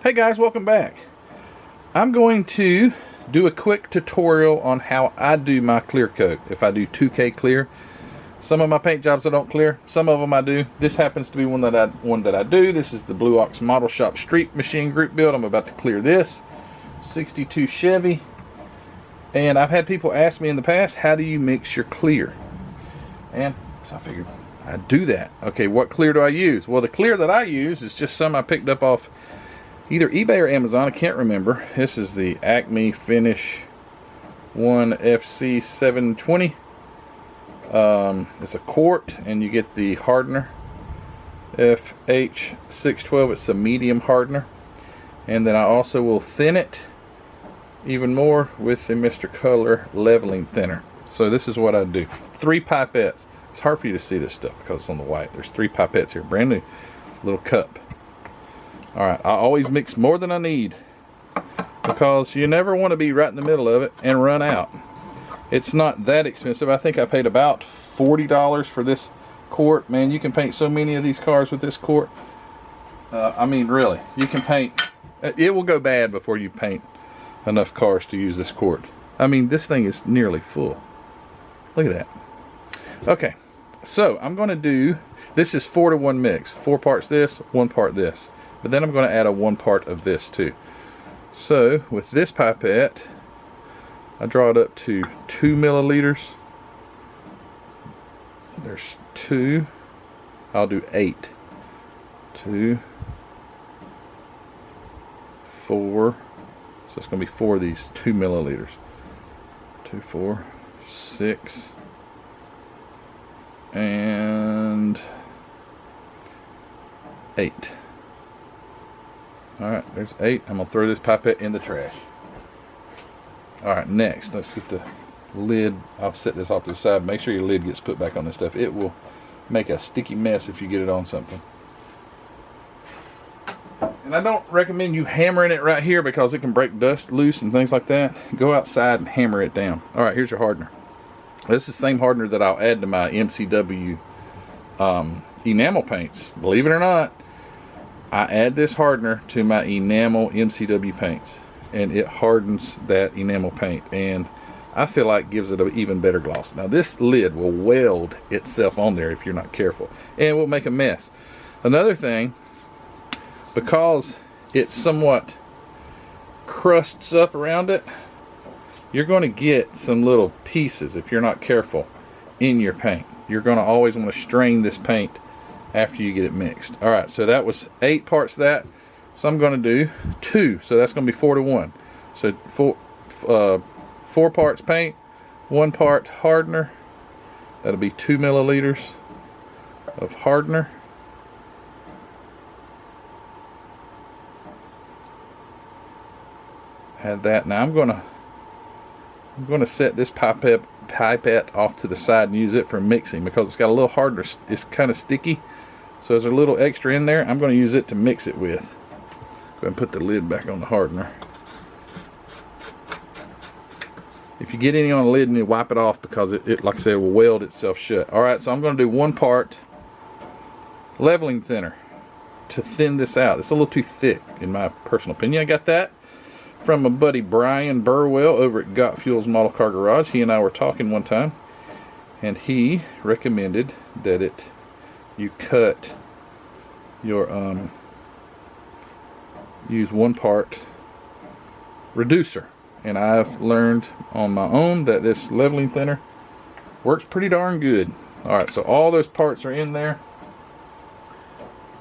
Hey guys, welcome back. I'm going to do a quick tutorial on how I do my clear coat. If I do 2K clear, some of my paint jobs I don't clear, some of them I do. This happens to be one that I do. This is the Blue Ox Model Shop Street Machine Group build. I'm about to clear this 62 Chevy, and I've had people ask me in the past, how do you mix your clear? And so I figured I'd do that. Okay, what clear do I use? Well, the clear that I use is just some I picked up off either eBay or Amazon. I can't remember. This is the Acme Finish 1 FC 720. It's a quart, and you get the hardener FH612. It's a medium hardener, and then I also will thin it even more with the Mr. Color leveling thinner. So this is what I do. 3 pipettes. It's hard for you to see this stuff because it's on the white. There's 3 pipettes here, brand new little cup. Alright, I always mix more than I need because you never want to be right in the middle of it and run out. It's not that expensive. I think I paid about $40 for this quart. Man, you can paint so many of these cars with this quart. I mean, really, you can paint. It will go bad before you paint enough cars to use this quart. I mean, this thing is nearly full. Look at that. Okay, so I'm going to do, this is 4-to-1 mix. 4 parts this, 1 part this. But then I'm going to add a 1 part of this too. So with this pipette, I draw it up to 2 milliliters. There's 2. I'll do 8. 2, 4. So it's going to be 4 of these 2 milliliters. 2, 4, 6, and 8. Alright, there's 8. I'm going to throw this pipette in the trash. Alright, next, let's get the lid. I'll set this off to the side. Make sure your lid gets put back on this stuff. It will make a sticky mess if you get it on something. And I don't recommend you hammering it right here because it can break dust loose and things like that. Go outside and hammer it down. Alright, here's your hardener. This is the same hardener that I'll add to my MCW enamel paints. Believe it or not, I add this hardener to my enamel MCW paints, and it hardens that enamel paint, and I feel like gives it an even better gloss. Now this lid will weld itself on there if you're not careful, and it will make a mess. Another thing, because it somewhat crusts up around it, you're going to get some little pieces, if you're not careful, in your paint. You're going to always want to strain this paint after you get it mixed. Alright, so that was 8 parts of that. So I'm going to do 2. So that's going to be 4-to-1. So 4 parts paint, 1 part hardener. That'll be 2 milliliters of hardener. Add that. Now I'm going to set this pipette off to the side and use it for mixing because it's got a little hardener. It's kind of sticky. So there's a little extra in there. I'm going to use it to mix it with. Go ahead and put the lid back on the hardener. If you get any on the lid, you need to wipe it off because it like I said, will weld itself shut. Alright, so I'm going to do 1 part leveling thinner to thin this out. It's a little too thick in my personal opinion. I got that from my buddy Brian Burwell over at Got Fuels Model Car Garage. He and I were talking one time, and he recommended that you cut your use 1 part reducer, and I've learned on my own that this leveling thinner works pretty darn good. Alright, so all those parts are in there.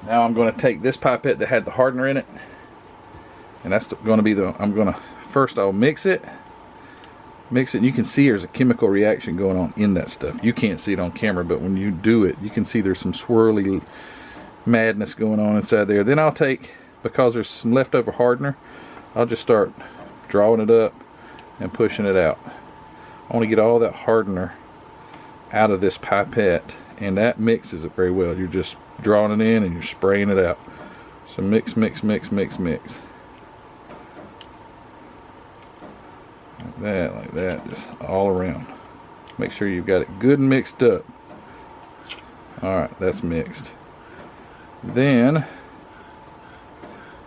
Now I'm going to take this pipette that had the hardener in it, and that's going to be first I'll mix it, and you can see there's a chemical reaction going on in that stuff. You can't see it on camera, but when you do it, you can see there's some swirly madness going on inside there. Then I'll take, because there's some leftover hardener, I'll just start drawing it up and pushing it out. I want to get all that hardener out of this pipette, and that mixes it very well. You're just drawing it in and you're spraying it out. So mix, mix, mix, mix, mix. Like that, just all around. Make sure you've got it good and mixed up. Alright, that's mixed. Then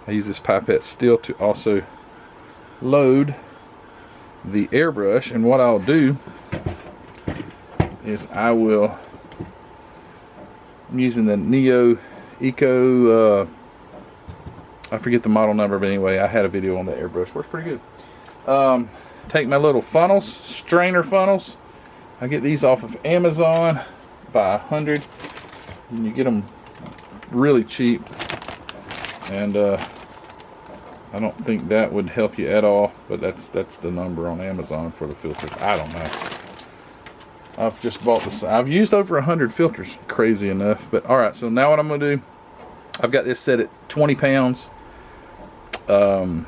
I use this pipette still to also load the airbrush. And what I'll do is I'm using the Neo Eco, I forget the model number, but anyway, I had a video on the airbrush. Works pretty good. Take my little funnels, strainer funnels. I get these off of Amazon by 100, and you get them really cheap. And I don't think that would help you at all, but that's the number on Amazon for the filters. I don't know. I've just bought this. I've used over 100 filters, crazy enough. But all right, so now what I'm gonna do, I've got this set at 20 pounds, 20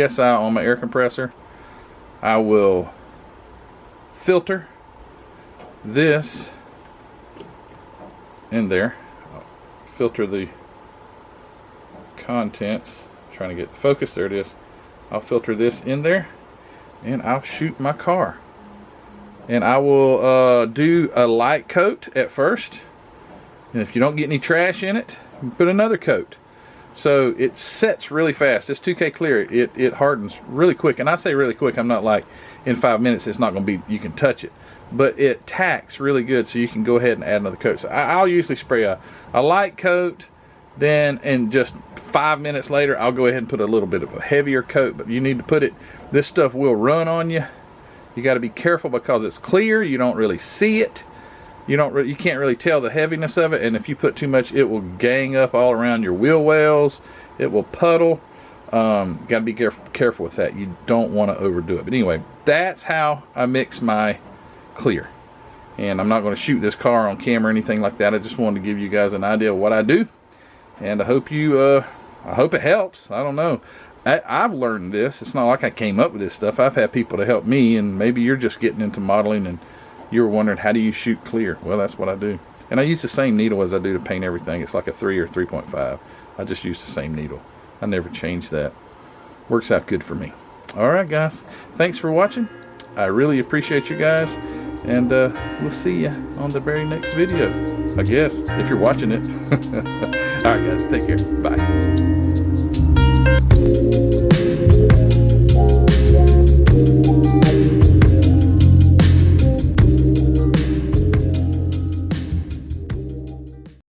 psi on my air compressor. I will filter this in there. I'll filter the contents. I'm trying to get the focus. There it is. I'll filter this in there, and I'll shoot my car. And I will do a light coat at first, and if you don't get any trash in it, put another coat. So it sets really fast. This 2K clear, it hardens really quick. And I say really quick, I'm not like in 5 minutes it's not going to be, you can touch it, but it tacks really good, so you can go ahead and add another coat. So I'll usually spray a light coat, then and just 5 minutes later I'll go ahead and put a little bit of a heavier coat. But you need to put it, this stuff will run on you. You got to be careful because it's clear. You don't really see it. You can't really tell the heaviness of it, and if you put too much, it will gang up all around your wheel wells. It will puddle. Got to be careful with that. You don't want to overdo it. But anyway, that's how I mix my clear. And I'm not going to shoot this car on camera or anything like that. I just wanted to give you guys an idea of what I do, and I hope I hope it helps. I don't know. I've learned this. It's not like I came up with this stuff. I've had people to help me, and maybe you're just getting into modeling and you were wondering, how do you shoot clear? Well, that's what I do. And I use the same needle as I do to paint everything. It's like a 3 or 3.5. I just use the same needle. I never change that. Works out good for me. Alright guys, thanks for watching. I really appreciate you guys. And we'll see you on the very next video, I guess, if you're watching it. Alright guys, take care. Bye.